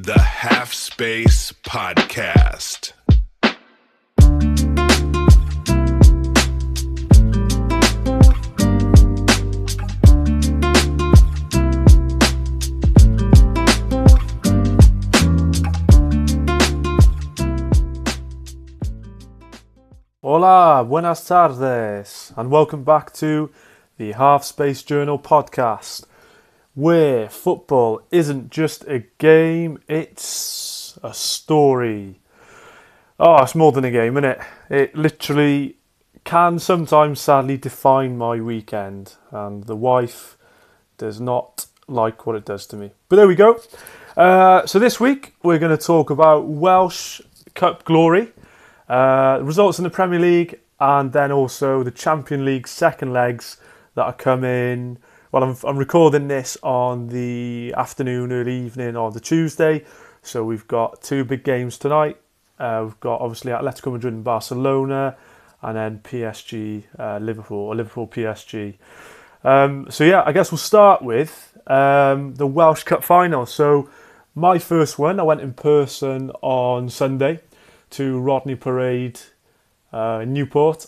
The Half Space Podcast. Hola, buenas tardes, and welcome back to the Half Space Journal podcast, where football isn't just a game, it's a story. Oh, it's more than a game, isn't it? It literally can sometimes sadly define my weekend, and the wife does not like what it does to me. But there we go. So this week we're going to talk about Welsh Cup glory, results in the Premier League, and then also the Champions League second legs that are coming. Well, I'm recording this on the afternoon, early evening of the Tuesday, so we've got two big games tonight. We've got obviously Atletico Madrid and Barcelona, and then PSG, Liverpool, or Liverpool PSG. So yeah, I guess we'll start with the Welsh Cup Final. So my first one, I went in person on Sunday to Rodney Parade in Newport.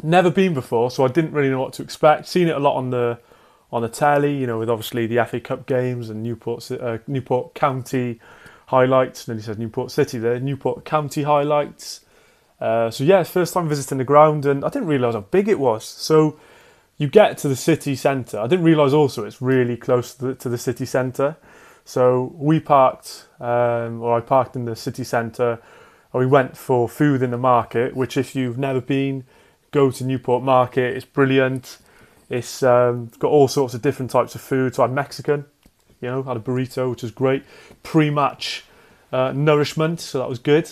Never been before, so I didn't really know what to expect. Seen it a lot on the telly, you know, with obviously the FA Cup games and Newport County highlights. And then he says Newport City there, Newport County highlights. So yeah, first time visiting the ground, and I didn't realise how big it was. So you get to the city centre. I didn't realise also it's really close to the city centre. So we parked, or I parked in the city centre. We went for food in the market, which if you've never been, go to Newport Market. It's brilliant. It's got all sorts of different types of food. So I had Mexican, you know, had a burrito, which was great. Pre-match nourishment, so that was good.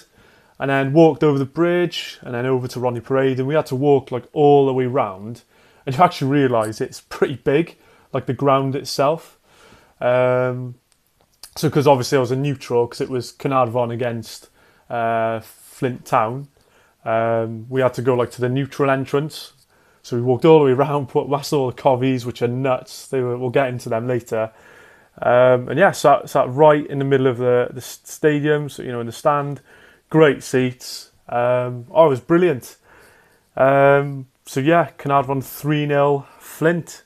And then walked over the bridge and then over to Rodney Parade. And we had to walk like all the way round. And you actually realise it's pretty big, like the ground itself. So because obviously I was a neutral, because it was Caernarfon against Flint Town. We had to go like to the neutral entrance, so we walked all the way around, put past all the covies, which are nuts. We'll get into them later. And yeah, sat right in the middle of the stadium, so you know, in the stand, great seats. It was brilliant. So yeah, Caernarfon 3-0 Flint.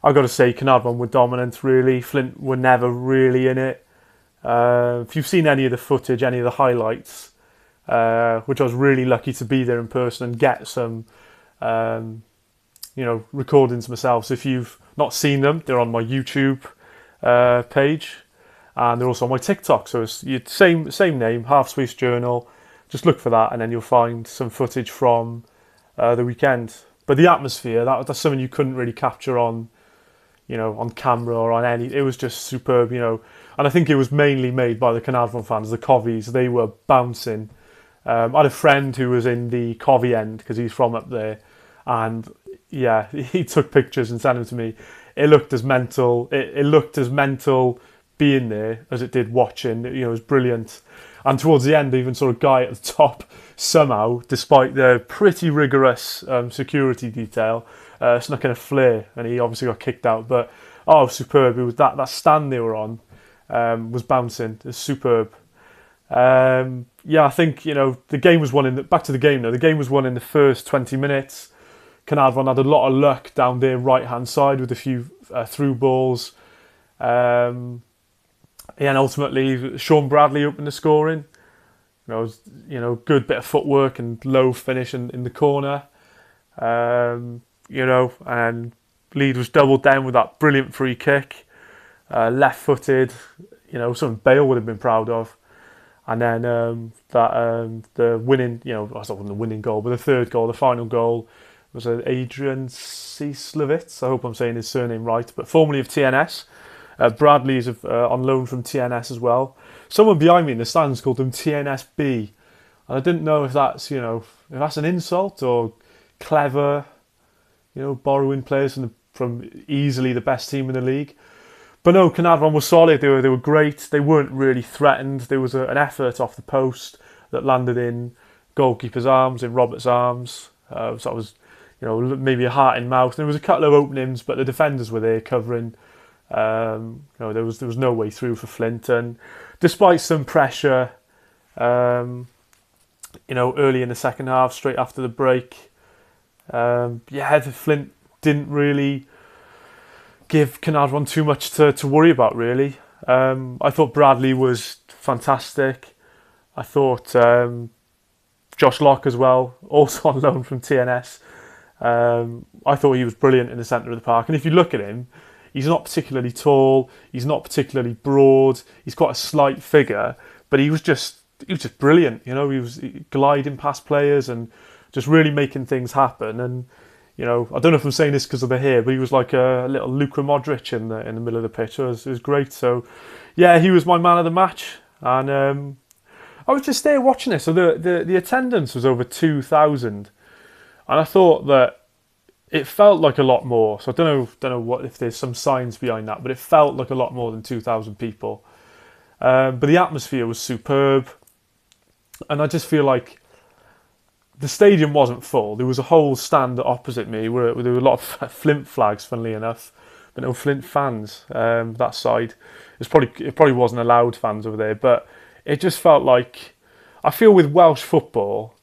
I've got to say, Caernarfon were dominant, really. Flint were never really in it. If you've seen any of the footage, any of the highlights, which I was really lucky to be there in person and get some, recordings myself. So if you've not seen them, they're on my YouTube page, and they're also on my TikTok. So it's same name, Half Space Journal. Just look for that, and then you'll find some footage from the weekend. But the atmosphere, that's something you couldn't really capture on camera or on any. It was just superb, you know. And I think it was mainly made by the Caernarfon fans, the Covies. They were bouncing. I had a friend who was in the Covey end because he's from up there, and yeah, he took pictures and sent them to me. It looked as mental. It looked as mental being there as it did watching. You know, it was brilliant. And towards the end, they even saw a guy at the top somehow, despite the pretty rigorous security detail, snuck in a flare, and he obviously got kicked out. But superb! It was that stand they were on was bouncing. It was superb. I think, you know, the game was won back to the game though. The game was won in the first 20 minutes. Caernarfon had a lot of luck down their right hand side with a few through balls. And ultimately Sean Bradley opened the scoring. Good bit of footwork and low finish in the corner. And Leeds was doubled down with that brilliant free kick, left-footed. You know, something Bale would have been proud of. And then the winning, I was not the winning goal, but the third goal, the final goal, was Adrian Cislevitz. I hope I'm saying his surname right, but formerly of TNS. Bradley's on loan from TNS as well. Someone behind me in the stands called him TNSB, and I didn't know if that's if that's an insult or clever, borrowing players from easily the best team in the league. But no, Caernarfon was solid. They were great. They weren't really threatened. There was an effort off the post that landed in goalkeeper's arms, in Robert's arms. So that was, maybe a heart in mouth. There was a couple of openings, but the defenders were there covering There was no way through for Flint, and despite some pressure, early in the second half, straight after the break, Flint didn't really give Caernarfon too much to worry about, really. I thought Bradley was fantastic. I thought Josh Locke as well, also on loan from TNS. I thought he was brilliant in the centre of the park. And if you look at him, he's not particularly tall, he's not particularly broad, he's got a slight figure, but he was just brilliant. He was gliding past players and just really making things happen. And I don't know if I'm saying this because of the hair, but he was like a little Luka Modric in the middle of the pitch. It was great. So yeah, he was my man of the match. And I was just there watching it. So the attendance was over 2,000, and I thought that it felt like a lot more. So I don't know what if there's some signs behind that, but it felt like a lot more than 2,000 people. But the atmosphere was superb, and I just feel like the stadium wasn't full. There was a whole stand opposite me where there were a lot of Flint flags, funnily enough, but no Flint fans. That side, it probably wasn't allowed fans over there, but it just felt like, I feel with Welsh football,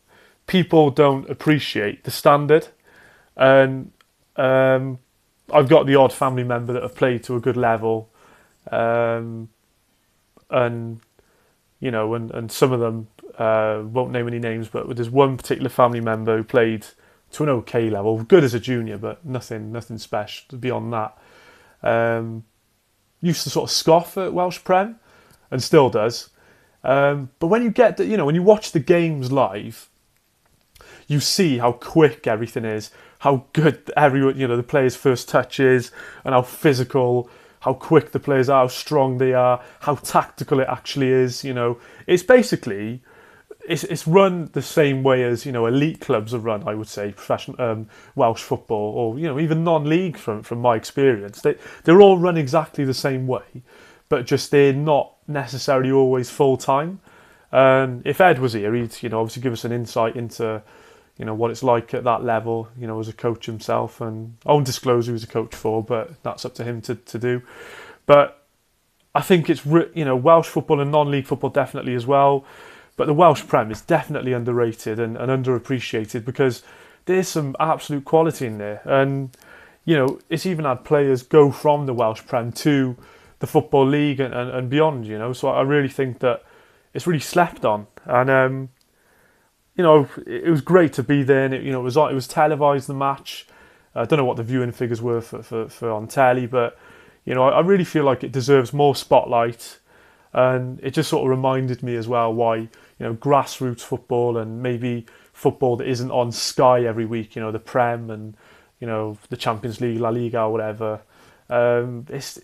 people don't appreciate the standard. And I've got the odd family member that have played to a good level, and some of them won't name any names, but there's one particular family member who played to an okay level, good as a junior, but nothing special beyond that. Used to sort of scoff at Welsh Prem, and still does. But when you get when you watch the games live, you see how quick everything is, how good the players' first touch is, and how physical, how quick the players are, how strong they are, how tactical it actually is. It's basically it's run the same way as elite clubs are run. I would say professional Welsh football, or even non-league from my experience. They're all run exactly the same way, but just they're not necessarily always full time. If Ed was here, he'd obviously give us an insight into what it's like at that level, as a coach himself. And I won't disclose who he's a coach for, but that's up to him to do. But I think it's Welsh football and non-league football definitely as well. But the Welsh Prem is definitely underrated and underappreciated, because there's some absolute quality in there. And it's even had players go from the Welsh Prem to the Football League and beyond, So I really think that it's really slept on. And, it was great to be there. And it was televised, the match. I don't know what the viewing figures were for on telly, but, I really feel like it deserves more spotlight. And it just sort of reminded me as well why, grassroots football and maybe football that isn't on Sky every week, the Prem and, the Champions League, La Liga or whatever, it's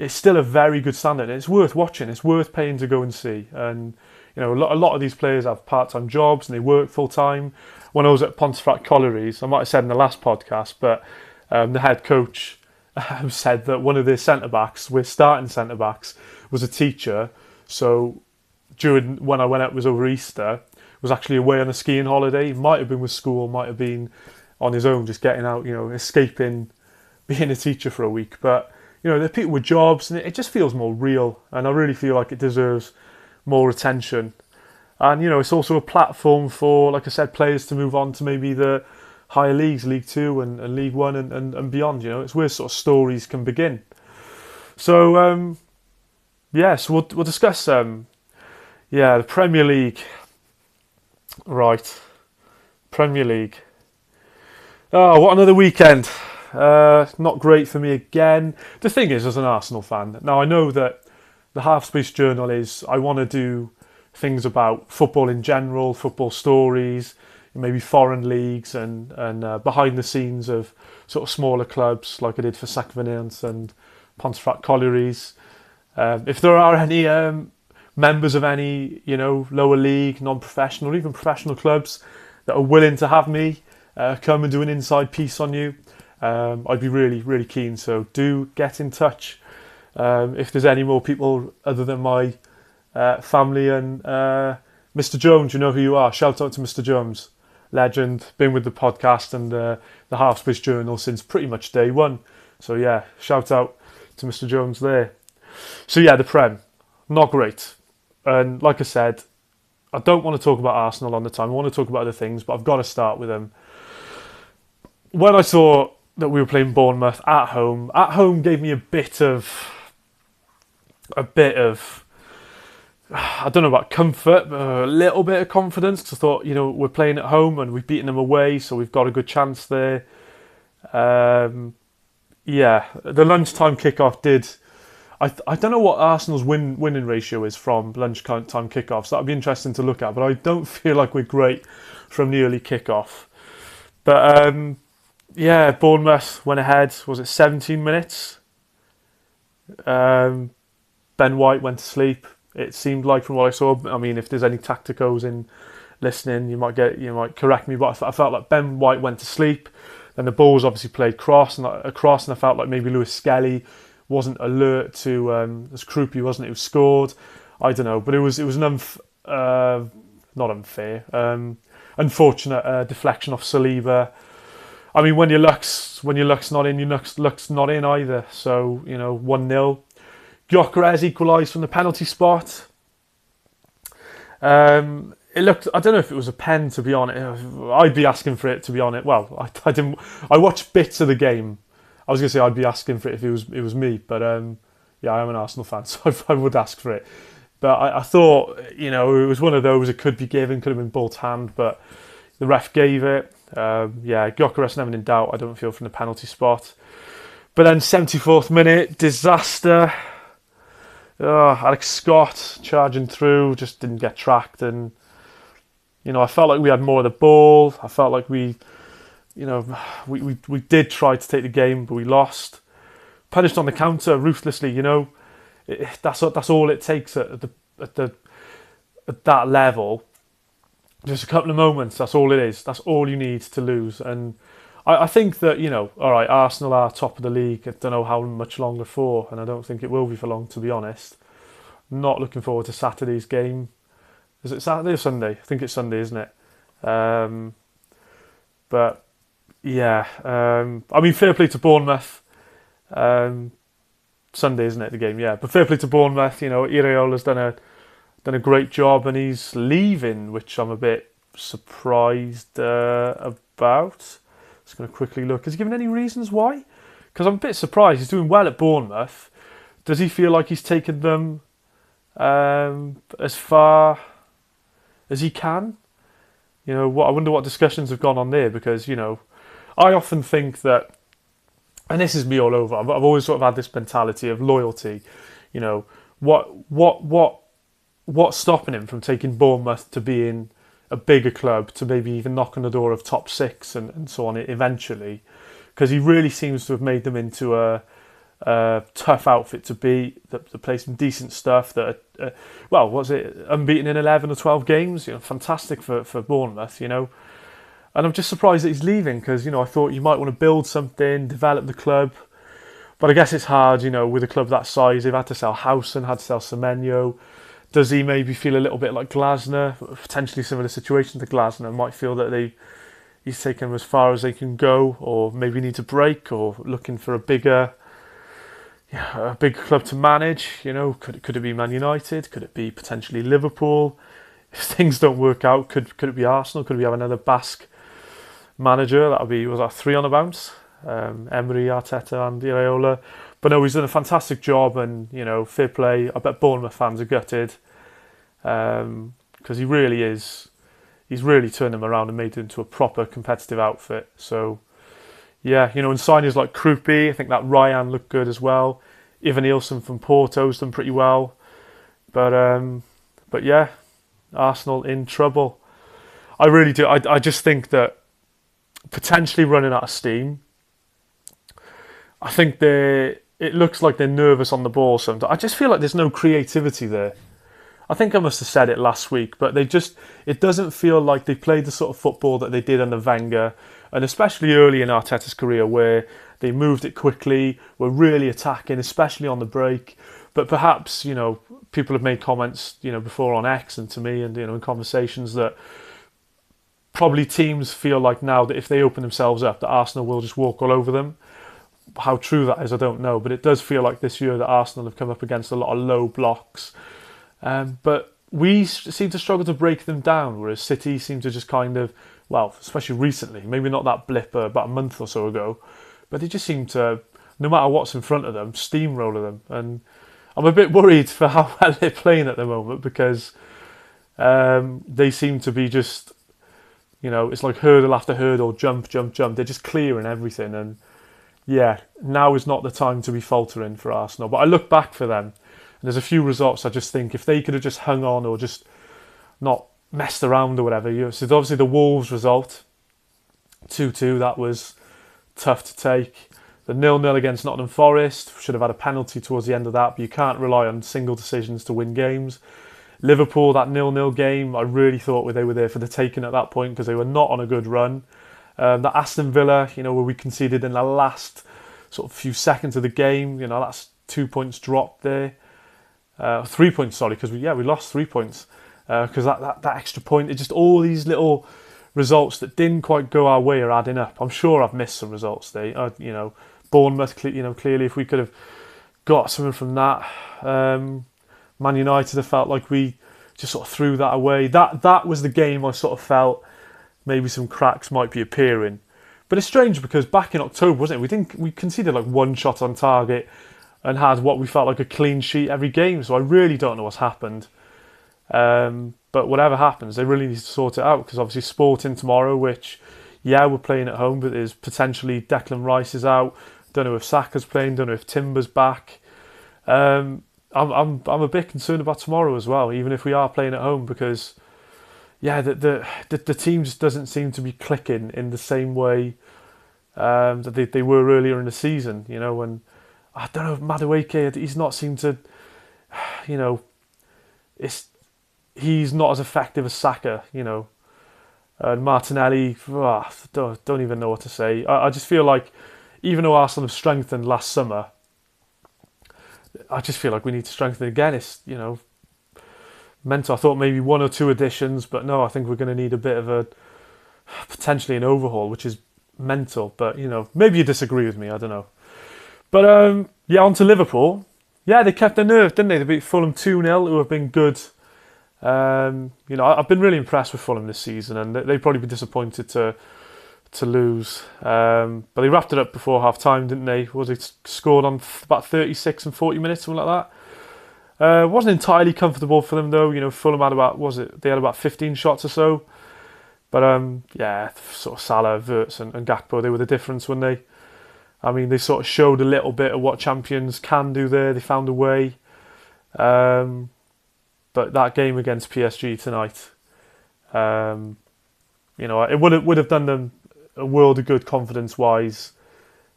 still a very good standard. It's worth watching. It's worth paying to go and see. And a lot of these players have part-time jobs and they work full-time. When I was at Pontefract Collieries, I might have said in the last podcast, but the head coach said that one of their centre-backs, we're starting centre-backs, was a teacher. So when I went out, was over Easter, was actually away on a skiing holiday. He might have been with school, might have been on his own, just getting out, escaping being a teacher for a week. But there are people with jobs, and it just feels more real, and I really feel like it deserves more attention. And it's also a platform for, like I said, players to move on to maybe the higher leagues, League Two and League One and beyond. It's where sort of stories can begin. So so we'll discuss the Premier League. Right, Premier League. Oh, what another weekend. Not great for me again. The thing is, as an Arsenal fan, now I know that the Half Space Journal is, I want to do things about football in general, football stories, maybe foreign leagues and behind the scenes of sort of smaller clubs like I did for Sackvinians and Pontefract Collieries. If there are any members of any, lower league, non-professional, or even professional clubs that are willing to have me come and do an inside piece on you, I'd be really, really keen. So do get in touch. If there's any more people other than my family and Mr. Jones, you know who you are. Shout out to Mr. Jones, legend, been with the podcast and the Half Space Journal since pretty much day one. So yeah, shout out to Mr. Jones there. So yeah, the Prem, not great. And like I said, I don't want to talk about Arsenal on the time. I want to talk about other things, but I've got to start with them. When I saw that we were playing Bournemouth at home gave me a bit of, I don't know about comfort, but a little bit of confidence. Because I thought, we're playing at home and we've beaten them away, so we've got a good chance there. The lunchtime kickoff did. I don't know what Arsenal's winning ratio is from lunchtime kickoffs. That would be interesting to look at, but I don't feel like we're great from the early kickoff. But Bournemouth went ahead. Was it 17 minutes? Ben White went to sleep. It seemed like, from what I saw. I mean, if there's any tacticos in listening, you might correct me, but I felt like Ben White went to sleep. Then the ball was obviously played across, and I felt like maybe Lewis Skelly wasn't alert to as Krupi wasn't. It was scored. I don't know, but it was an not unfair, unfortunate deflection off Saliba. I mean, when your luck's not in, your luck's not in either. So 1-0. Gyökeres equalised from the penalty spot. It looked. I don't know if it was a pen, to be honest. I'd be asking for it, to be honest. Well, I didn't. I watched bits of the game. I was going to say I'd be asking for it if it was me, but I am an Arsenal fan, so I would ask for it. But I thought, it was one of those. It could be given, could have been ball's hand, but the ref gave it. Gyökeres never in doubt, I don't feel, from the penalty spot. But then 74th minute, disaster. Alex Scott charging through, just didn't get tracked, and I felt like we had more of the ball. I felt like we did try to take the game, but we lost. Punished on the counter ruthlessly. That's all it takes at that level. Just a couple of moments. That's all it is. That's all you need to lose. And I think that all right, Arsenal are top of the league. I don't know how much longer for, and I don't think it will be for long, to be honest. Not looking forward to Saturday's game. Is it Saturday or Sunday? I think it's Sunday, isn't it? But yeah, I mean, fair play to Bournemouth. Sunday, isn't it, the game? Yeah, but fair play to Bournemouth. Iraola's done a great job, and he's leaving, which I'm a bit surprised about. Just going to quickly look. Has he given any reasons why? Because I'm a bit surprised. He's doing well at Bournemouth. Does he feel like he's taken them as far as he can? I wonder what discussions have gone on there, because I often think that, and this is me all over, I've always sort of had this mentality of loyalty. What's stopping him from taking Bournemouth to being a bigger club, to maybe even knock on the door of top 6 and so on eventually? Because he really seems to have made them into a tough outfit to beat, that play some decent stuff, that was it unbeaten in 11 or 12 games? Fantastic for Bournemouth, And I'm just surprised that he's leaving, because I thought you might want to build something, develop the club. But I guess it's hard, with a club that size. They've had to sell Howson, had to sell Semenyo. Does he maybe feel a little bit like Glasner? Potentially similar situation to Glasner. Might feel that he's taken them as far as they can go, or maybe need to break, or looking for a bigger club to manage. Could it be Man United? Could it be potentially Liverpool? If things don't work out, could it be Arsenal? Could we have another Basque manager? That would be, was that 3 on a bounce? Emery, Arteta and Iraola. But no, he's done a fantastic job, and fair play. I bet Bournemouth fans are gutted, because he really is. He's really turned them around and made it into a proper competitive outfit. So yeah, and signings like Krupi, I think that Ryan looked good as well. Ivan Nielsen from Porto's done pretty well. But yeah, Arsenal in trouble. I really do. I just think that potentially running out of steam. I think it looks like they're nervous on the ball sometimes. I just feel like there's no creativity there. I think I must have said it last week, but it doesn't feel like they played the sort of football that they did under Wenger, and especially early in Arteta's career, where they moved it quickly, were really attacking, especially on the break. But perhaps, people have made comments, before on X and to me, and, in conversations, that probably teams feel like now that if they open themselves up, that Arsenal will just walk all over them. how true that is, I don't know, but it does feel like this year that Arsenal have come up against a lot of low blocks. But we seem to struggle to break them down, whereas City seem to just kind of, well, especially recently, maybe not that blip about a month or so ago, but they just seem to, no matter what's in front of them, steamroller them. And I'm a bit worried for how well they're playing at the moment, because they seem to be just, it's like hurdle after hurdle, jump. They're just clearing everything. And yeah, now is not the time to be faltering for Arsenal. But I look back for them, and there's a few results I just think if they could have just hung on or just not messed around or whatever. So obviously the Wolves result, 2-2, that was tough to take. The 0-0 against Nottingham Forest, should have had a penalty towards the end of that, but you can't rely on single decisions to win games. Liverpool, that 0-0 game, I really thought they were there for the taking at that point, because they were not on a good run. The Aston Villa, where we conceded in the last sort of few seconds of the game, that's 2 points dropped there. 3 points, sorry, because we lost 3 points. Because that extra point, it's just all these little results that didn't quite go our way are adding up. I'm sure I've missed some results there. Bournemouth, clearly if we could have got something from that. Man United, I felt like we just sort of threw that away. That was the game I sort of felt maybe some cracks might be appearing. But it's strange because back in October, wasn't it? We conceded like one shot on target and had what we felt like a clean sheet every game. So I really don't know what's happened. But whatever happens, they really need to sort it out, because obviously Sporting tomorrow, which, we're playing at home, but there's potentially Declan Rice is out. Don't know if Saka's playing. Don't know if Timber's back. I'm a bit concerned about tomorrow as well, even if we are playing at home, because the team just doesn't seem to be clicking in the same way that they were earlier in the season. And I don't know if Madueke, he's not seemed to, he's not as effective as Saka, and Martinelli, don't even know what to say. I just feel like, even though Arsenal have strengthened last summer, I just feel like we need to strengthen again. It's, mental. I thought maybe 1 or 2 additions, but no, I think we're going to need a bit of potentially an overhaul, which is mental. But, maybe you disagree with me, I don't know. But, on to Liverpool. Yeah, they kept their nerve, didn't they? They beat Fulham 2-0, who have been good. I've been really impressed with Fulham this season, and they'd probably be disappointed to lose. But they wrapped it up before half time, didn't they? Was it scored on about 36 and 40 minutes, something like that? Wasn't entirely comfortable for them though. Fulham had they had about 15 shots or so. But sort of Salah, Wirtz and Gakpo, they were the difference, weren't they? I mean, they sort of showed a little bit of what champions can do there. They found a way. But that game against PSG tonight, it would have done them a world of good confidence-wise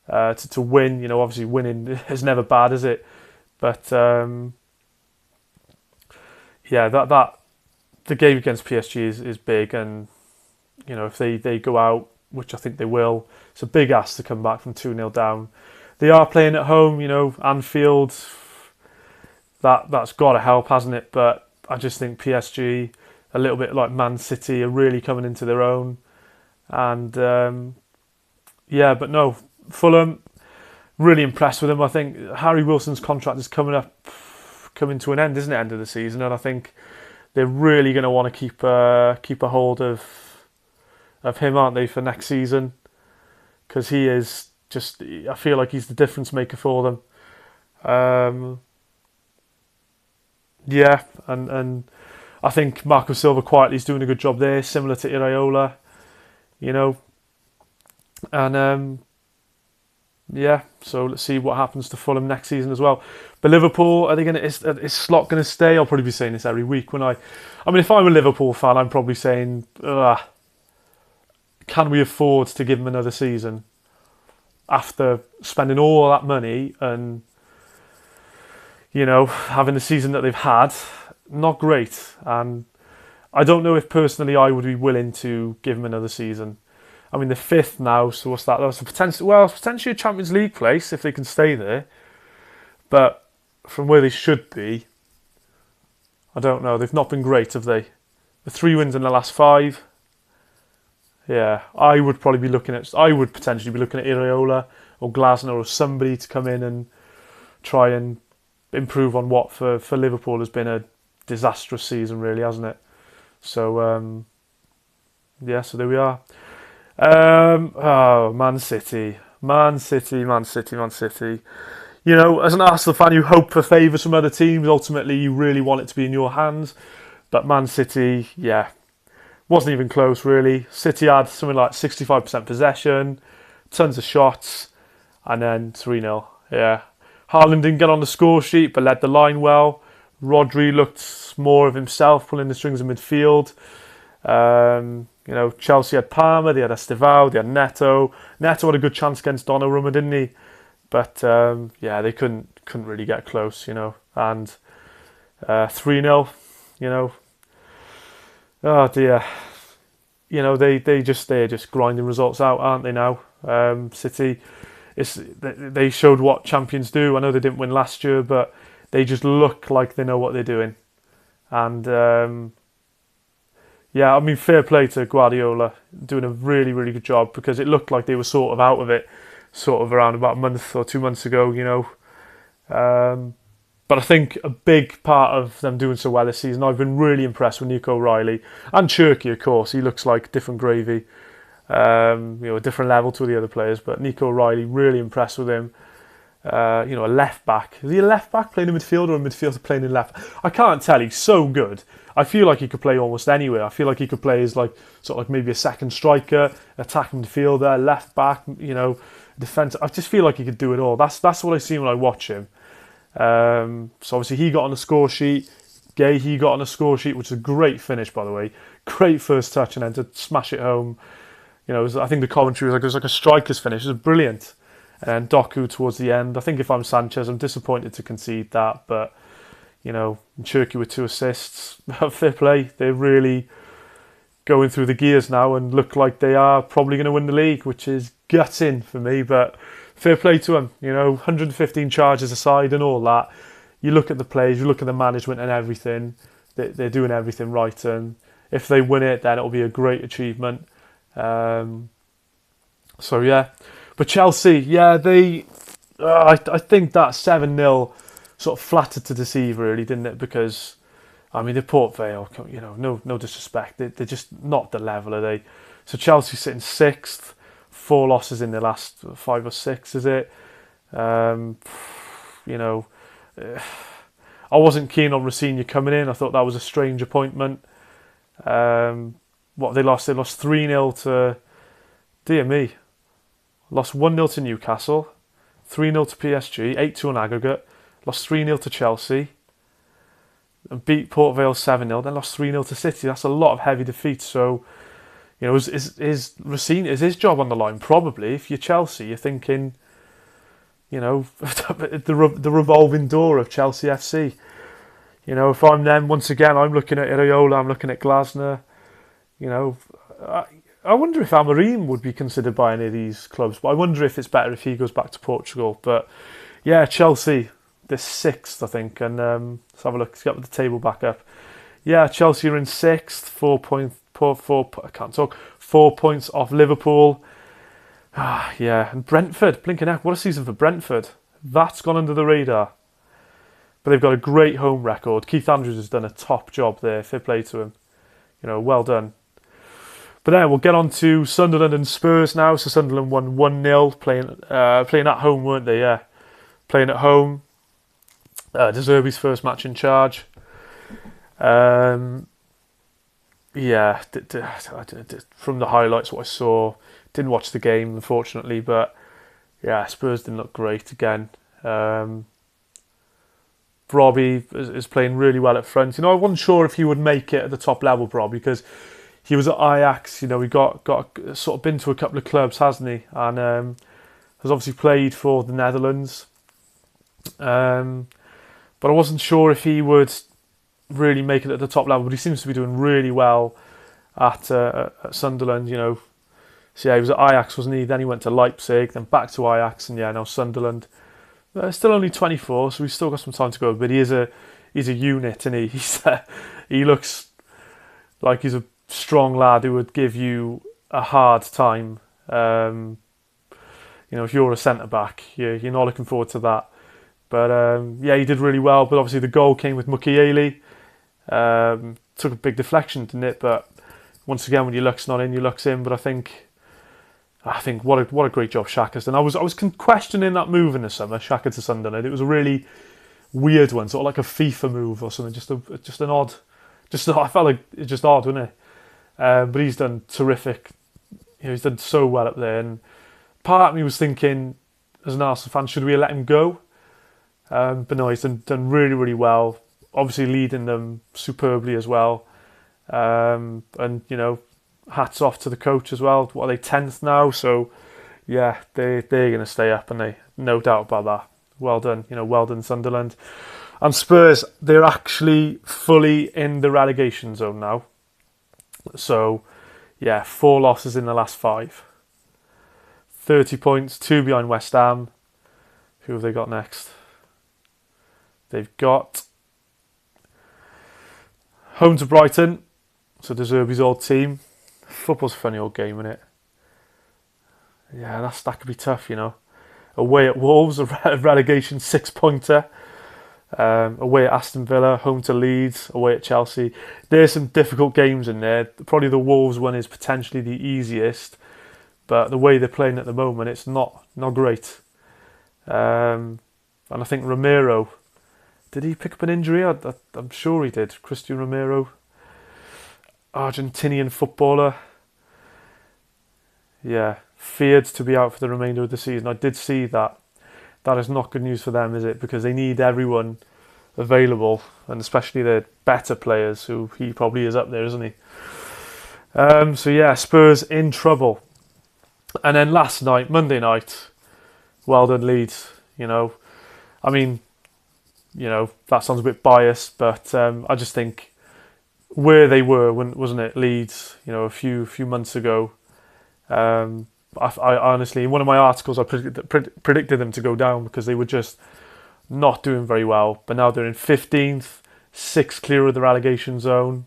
to win. Obviously winning is never bad, is it? But that the game against PSG is big, and if they go out, which I think they will, it's a big ask to come back from 2-0 down. They are playing at home, Anfield. That's got to help, hasn't it? But I just think PSG, a little bit like Man City, are really coming into their own. And but no, Fulham, really impressed with them. I think Harry Wilson's contract is coming to an end, isn't it? End of the season, and I think they're really going to want to keep a hold of him, aren't they, for next season? Because he is just, I feel like he's the difference maker for them. And I think Marco Silva quietly is doing a good job there, similar to Iraola, and so let's see what happens to Fulham next season as well. But Liverpool, are they going to? Is Slot going to stay? I'll probably be saying this every week I mean, if I'm a Liverpool fan, I'm probably saying, can we afford to give him another season after spending all that money and having the season that they've had? Not great. And I don't know if personally I would be willing to give him another season. I mean, they're 5th now, so what's that? That's potentially a Champions League place if they can stay there. But from where they should be, I don't know. They've not been great, have they? The 3 wins in the last 5. Yeah, I would potentially be looking at Iraola or Glasner or somebody to come in and try and improve on what for Liverpool has been a disastrous season, really, hasn't it? So so there we are. Man City. You know, as an Arsenal fan, you hope for favours from other teams. Ultimately, you really want it to be in your hands. But Man City, wasn't even close, really. City had something like 65% possession, tons of shots, and then 3-0. Yeah. Haaland didn't get on the score sheet, but led the line well. Rodri looked more of himself, pulling the strings in midfield. You know, Chelsea had Palmer, they had Estevao, they had Neto. Neto had a good chance against Donnarumma, didn't he? But they couldn't really get close, you know. And 3-0, you know. Oh dear. You know, they're just grinding results out, aren't they now? City, they showed what champions do. I know they didn't win last year, but they just look like they know what they're doing. And I mean, fair play to Guardiola, doing a really, really good job, because it looked like they were sort of out of it, sort of around about a month or 2 months ago, you know. But I think a big part of them doing so well this season, I've been really impressed with Nico Riley and Cherky, of course. He looks like different gravy, you know, a different level to the other players. But Nico Riley, really impressed with him. You know, a left back. Is he a left back playing in midfield, or a midfielder playing in left? I can't tell. He's so good. I feel like he could play almost anywhere. I feel like he could play as like sort of like maybe a second striker, attacking midfielder, left back, you know, defence. I just feel like he could do it all. That's what I see when I watch him. So obviously he got on the score sheet. He got on the score sheet, which is a great finish, by the way. Great first touch, and then to smash it home. You know, I think the commentary was like a striker's finish. It was brilliant. And Doku towards the end. I think if I'm Sanchez, I'm disappointed to concede that, but you know, Cherky with 2 assists. Fair play. They're really going through the gears now and look like they are probably going to win the league, which is gutting for me, but fair play to them. You know, 115 charges aside and all that. You look at the players, you look at the management and everything. They're doing everything right, and if they win it, then it'll be a great achievement. But Chelsea, I think that 7-0 sort of flattered to deceive, really, didn't it? Because, I mean, the Port Vale, you know, no disrespect, they're just not the level, are they? So Chelsea sitting 6th, 4 losses in the last 5 or 6, is it? You know, I wasn't keen on Rossini coming in. I thought that was a strange appointment. What they lost? They lost 3-0 to, dear me, lost 1-0 to Newcastle, 3-0 to PSG, 8-2 on aggregate, lost 3-0 to Chelsea, and beat Port Vale 7-0, then lost 3-0 to City. That's a lot of heavy defeats. So, you know, is Rossini, is his job on the line? Probably. If you're Chelsea, you're thinking, you know, the revolving door of Chelsea FC. You know, if I'm them, once again, I'm looking at Iraola, I'm looking at Glasner. You know, I wonder if Amorim would be considered by any of these clubs, but I wonder if it's better if he goes back to Portugal. But yeah, Chelsea, they're 6th, I think, and let's have a look. Let's get the table back up. Yeah, Chelsea are in 6th, 4 points off Liverpool. And Brentford, blinking heck, what a season for Brentford. That's gone under the radar. But they've got a great home record. Keith Andrews has done a top job there. Fair play to him. You know, well done. But then we'll get on to Sunderland and Spurs now. So Sunderland won 1-0, playing at home, weren't they? Yeah, playing at home. De Zerbi's first match in charge. From the highlights, what I saw, didn't watch the game, unfortunately, but yeah, Spurs didn't look great again. Robbie is playing really well at front. You know, I wasn't sure if he would make it at the top level, Robbie, because he was at Ajax. You know, he got sort of been to a couple of clubs, hasn't he? And has obviously played for the Netherlands. But I wasn't sure if he would really make it at the top level. But he seems to be doing really well at Sunderland. You know, so yeah, he was at Ajax, wasn't he? Then he went to Leipzig, then back to Ajax, and yeah, now Sunderland. Still only 24, so he's still got some time to go. But he's a unit, and he looks like he's a strong lad who would give you a hard time. if you're a centre-back, you're not looking forward to that. But he did really well. But obviously the goal came with Mukiele. Took a big deflection, didn't it? But once again, when your luck's not in, your luck's in. But I think what a great job Xhaka's done. I was questioning that move in the summer, Xhaka to Sunderland. It was a really weird one, sort of like a FIFA move or something. Just an odd. I felt like it's just odd, wasn't it? But he's done terrific. He's done so well up there. And part of me was thinking, as an Arsenal fan, should we have let him go? But no, he's done really, really well. Obviously leading them superbly as well. And, hats off to the coach as well. What are they, 10th now? So, yeah, they're going to stay up, and they no doubt about that. Well done, well done Sunderland. And Spurs, they're actually fully in the relegation zone now. So, 4 losses in the last 5. 30 points, 2 behind West Ham. Who have they got next? They've got home to Brighton, so De Zerbi's old team. Football's a funny old game, isn't it? Yeah, that could be tough, Away at Wolves, a relegation 6-pointer. Away at Aston Villa, home to Leeds, away at Chelsea. There's some difficult games in there. Probably the Wolves one is potentially the easiest, but the way they're playing at the moment, it's not great. And I think Romero, did he pick up an injury? I'm sure he did. Christian Romero, Argentinian footballer. Yeah, feared to be out for the remainder of the season. I did see that. That is not good news for them, is it? Because they need everyone available, and especially the better players, who he probably is up there, isn't he? Spurs in trouble. And then last night, Monday night, well done Leeds. That sounds a bit biased, but I just think where they were, wasn't it, Leeds, a few months ago. I honestly, in one of my articles, I predicted them to go down because they were just not doing very well. But now they're in 15th, 6 clear of the relegation zone.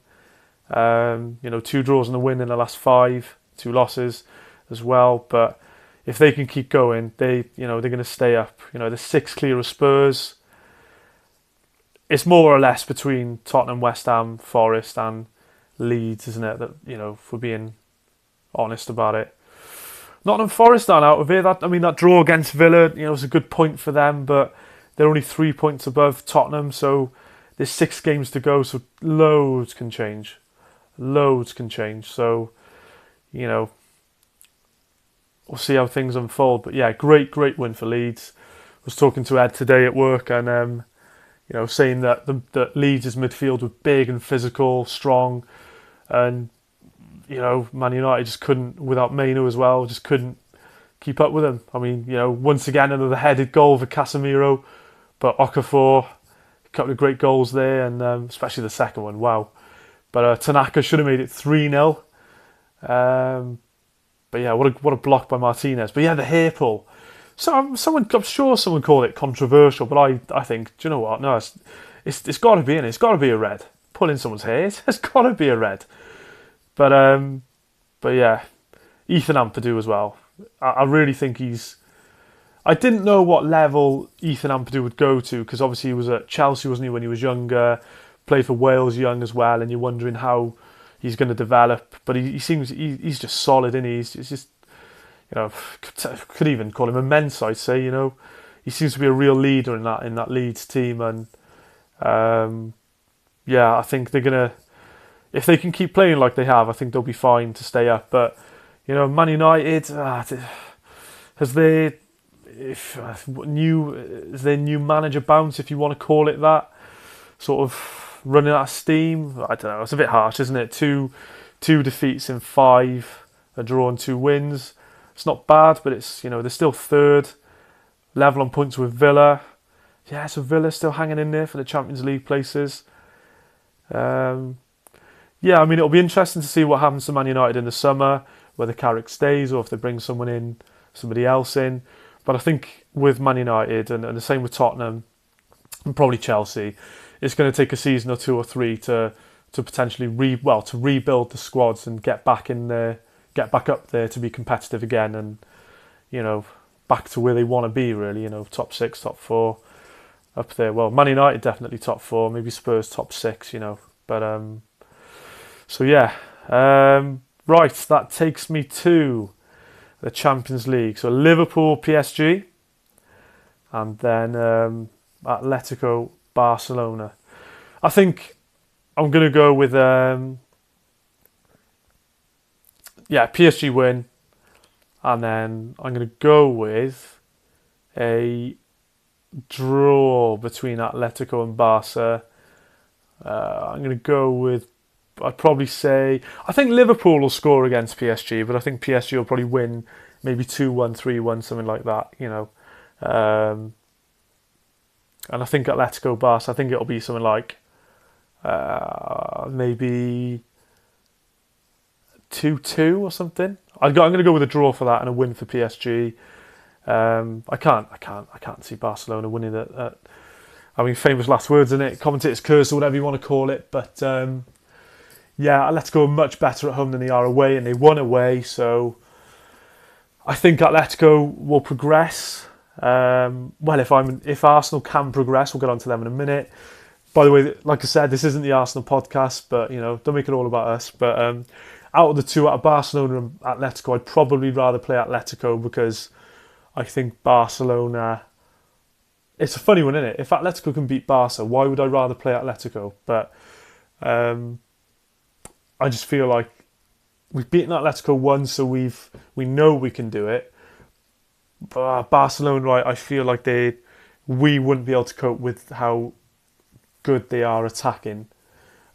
2 draws and a win in the last 5, 2 losses as well. But if they can keep going, they're going to stay up. The 6 clear of Spurs. It's more or less between Tottenham, West Ham, Forest, and Leeds, isn't it? That if we're being honest about it. Nottingham Forest aren't out of it. That draw against Villa, was a good point for them, but they're only 3 points above Tottenham, so there's 6 games to go, so loads can change. So, we'll see how things unfold. But yeah, great win for Leeds. I was talking to Ed today at work, and saying that that Leeds' midfield was big and physical, strong, and Man United just couldn't, without Maino as well, just couldn't keep up with them. Once again, another headed goal for Casemiro, but Okafor, a couple of great goals there, and especially the second one, wow. But Tanaka should have made it 3-0. But yeah, what a block by Martinez. But yeah, the hair pull. So I'm sure someone called it controversial, but I think, do you know what? No, it's got to be in it. It's got to be a red. Pulling someone's hair, it's got to be a red. But yeah, Ethan Ampadu as well. I really think I didn't know what level Ethan Ampadu would go to, because obviously he was at Chelsea, wasn't he, when he was younger, played for Wales young as well, and you're wondering how he's going to develop. But he seems he's just solid, isn't he? He's just, could even call him immense, I'd say. He seems to be a real leader in that Leeds team, and I think they're gonna. If they can keep playing like they have, I think they'll be fine to stay up. But, Man United, has their new manager bounce, if you want to call it that, sort of running out of steam? I don't know, it's a bit harsh, isn't it? Two defeats in 5, a draw and 2 wins. It's not bad, but it's, they're still 3rd, level on points with Villa. Yeah, so Villa's still hanging in there for the Champions League places. Yeah, it'll be interesting to see what happens to Man United in the summer, whether Carrick stays or if they bring somebody else in. But I think with Man United, and the same with Tottenham, and probably Chelsea, it's going to take a season or 2 or 3 to potentially rebuild the squads and get back up there to be competitive again. And back to where they want to be, really. Top 6, top 4, up there. Well, Man United definitely top 4, maybe Spurs top 6. But so yeah. Right, that takes me to the Champions League. So Liverpool, PSG, and then Atletico, Barcelona. I think I'm going to go with PSG win, and then I'm going to go with a draw between Atletico and Barca. I'm going to go with, I'd probably say, I think Liverpool will score against PSG, but I think PSG will probably win maybe 2-1, 3-1, something like that, and I think Atletico Barca, I think it'll be something like maybe 2-2 or something. I'm going to go with a draw for that and a win for PSG. I can't see Barcelona winning that. Famous last words, in it, commentator's curse or whatever you want to call it. But Atletico are much better at home than they are away, and they won away. So I think Atletico will progress. If Arsenal can progress, we'll get on to them in a minute. By the way, like I said, this isn't the Arsenal podcast, but don't make it all about us. But out of the two, out of Barcelona and Atletico, I'd probably rather play Atletico because I think Barcelona. It's a funny one, isn't it? If Atletico can beat Barca, why would I rather play Atletico? But I just feel like we've beaten Atletico once, so we know we can do it. But Barcelona, I feel like we wouldn't be able to cope with how good they are attacking.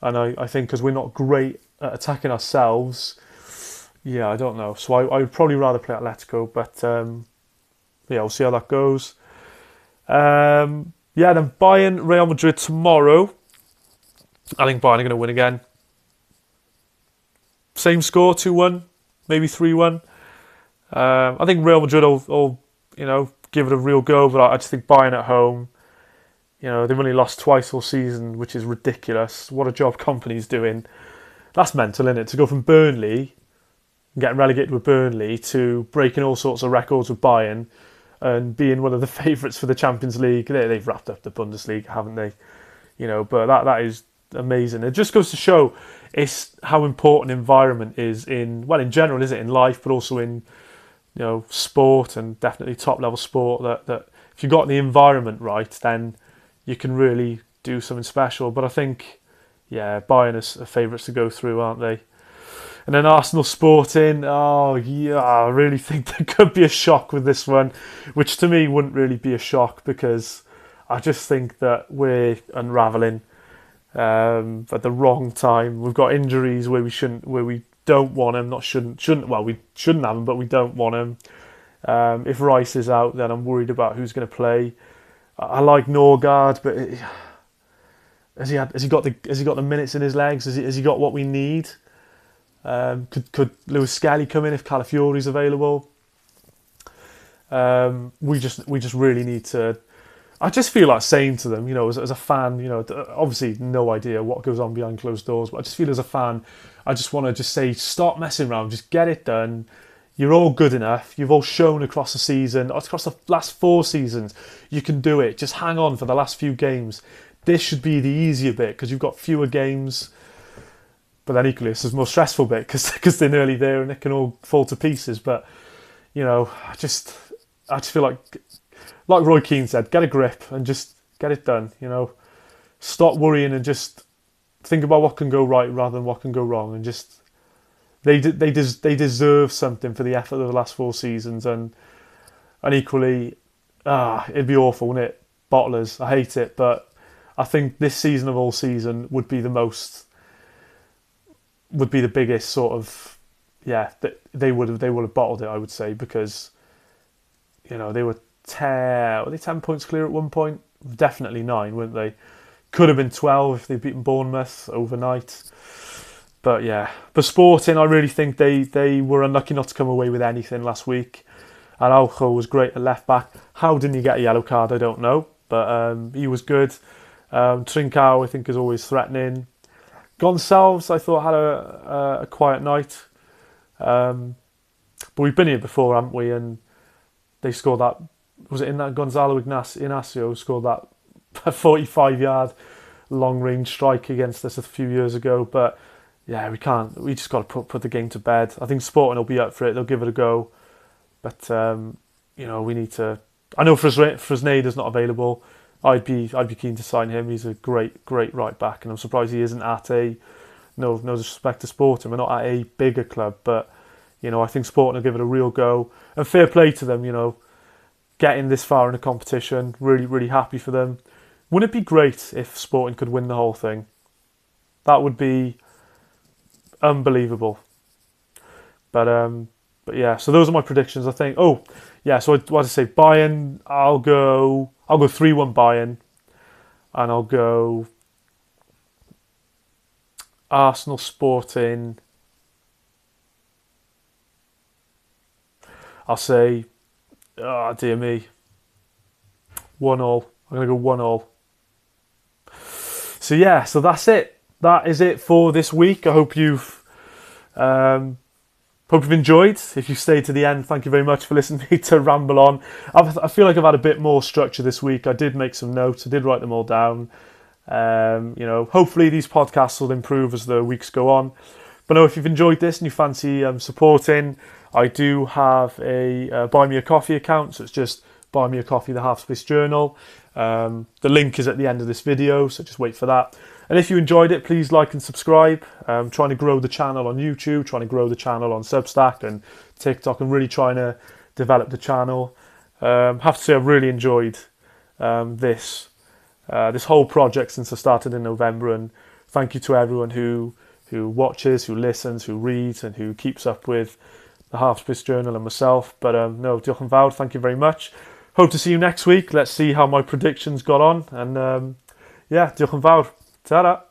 And I think because we're not great at attacking ourselves, I don't know. So I would probably rather play Atletico, but we'll see how that goes. Then Bayern, Real Madrid tomorrow. I think Bayern are going to win again. Same score, 2-1, maybe 3-1. I think Real Madrid will give it a real go, but I just think Bayern at home, they've only lost twice all season, which is ridiculous. What a job Company's doing. That's mental, isn't it? To go from Burnley, getting relegated with Burnley, to breaking all sorts of records with Bayern and being one of the favourites for the Champions League. They've wrapped up the Bundesliga, haven't they? But that is amazing. It just goes to show it's how important environment is in general, is it, in life, but also in sport, and definitely top level sport, that if you've got the environment right, then you can really do something special. But I think Bayern are favourites to go through, aren't they? And then Arsenal Sporting, I really think there could be a shock with this one, which to me wouldn't really be a shock because I just think that we're unravelling at the wrong time. We've got injuries where we don't want them, we shouldn't have them, but we don't want them. If Rice is out, then I'm worried about who's going to play. I like Norgard, but has he got the minutes in his legs? Has he got what we need? Could Lewis Skelly come in if Calafiori's available? We just really need to. I just feel like saying to them, as a fan, obviously no idea what goes on behind closed doors, but I just feel as a fan, I just want to just say, stop messing around, just get it done. You're all good enough. You've all shown across the season, across the last 4 seasons, you can do it. Just hang on for the last few games. This should be the easier bit because you've got fewer games. But then equally, this is the more stressful bit because they're nearly there and it can all fall to pieces. But, I just feel like Roy Keane said, get a grip and just get it done. Stop worrying and just think about what can go right rather than what can go wrong. And just they deserve something for the effort of the last 4 seasons. And equally, it'd be awful, wouldn't it? Bottlers, I hate it, but I think this season of all season would be the biggest sort of, they would have bottled it, I would say, because, they were 10 points clear at one point? Definitely 9, weren't they? Could have been 12 if they'd beaten Bournemouth overnight. But but Sporting, I really think they were unlucky not to come away with anything last week. Araujo was great at left back. How didn't he get a yellow card? I don't know, but he was good. Trincao, I think, is always threatening. Gonçalves, I thought, had a quiet night. But we've been here before, haven't we? And they scored that. Was it in that Gonzalo Inacio scored that 45-yard long-range strike against us a few years ago? But yeah, we can't. We just got to put the game to bed. I think Sporting will be up for it. They'll give it a go. But we need to. I know Fresneda's not available. I'd be keen to sign him. He's a great right back, and I'm surprised he isn't at a. No disrespect to Sporting, we're not at a bigger club, but I think Sporting will give it a real go. And fair play to them, getting this far in a competition. Really happy for them. Wouldn't it be great if Sporting could win the whole thing? That would be unbelievable. But yeah, so those are my predictions, I think. Oh, yeah, so what I say, Bayern, I'll go 3-1 Bayern, and I'll go Arsenal Sporting. I'll say, oh dear me, 1-1. I'm going to go 1-1. So yeah, so that's it. That is it for this week. I hope you've enjoyed. If you stayed to the end, thank you very much for listening to me to ramble on. I feel like I've had a bit more structure this week. I did make some notes. I did write them all down. Hopefully these podcasts will improve as the weeks go on. But no, if you've enjoyed this and you fancy supporting, I do have a Buy Me a Coffee account. So it's just Buy Me a Coffee, the Half Space Journal. The link is at the end of this video, so just wait for that. And if you enjoyed it, please like and subscribe. I'm trying to grow the channel on YouTube, trying to grow the channel on Substack and TikTok, and really trying to develop the channel. Have to say I've really enjoyed this whole project since I started in November, and thank you to everyone who watches, who listens, who reads, and who keeps up with the Half Space Journal and myself. But no, diolch yn fawr, thank you very much. Hope to see you next week. Let's see how my predictions got on, and yeah, diolch yn fawr. Ta-ra.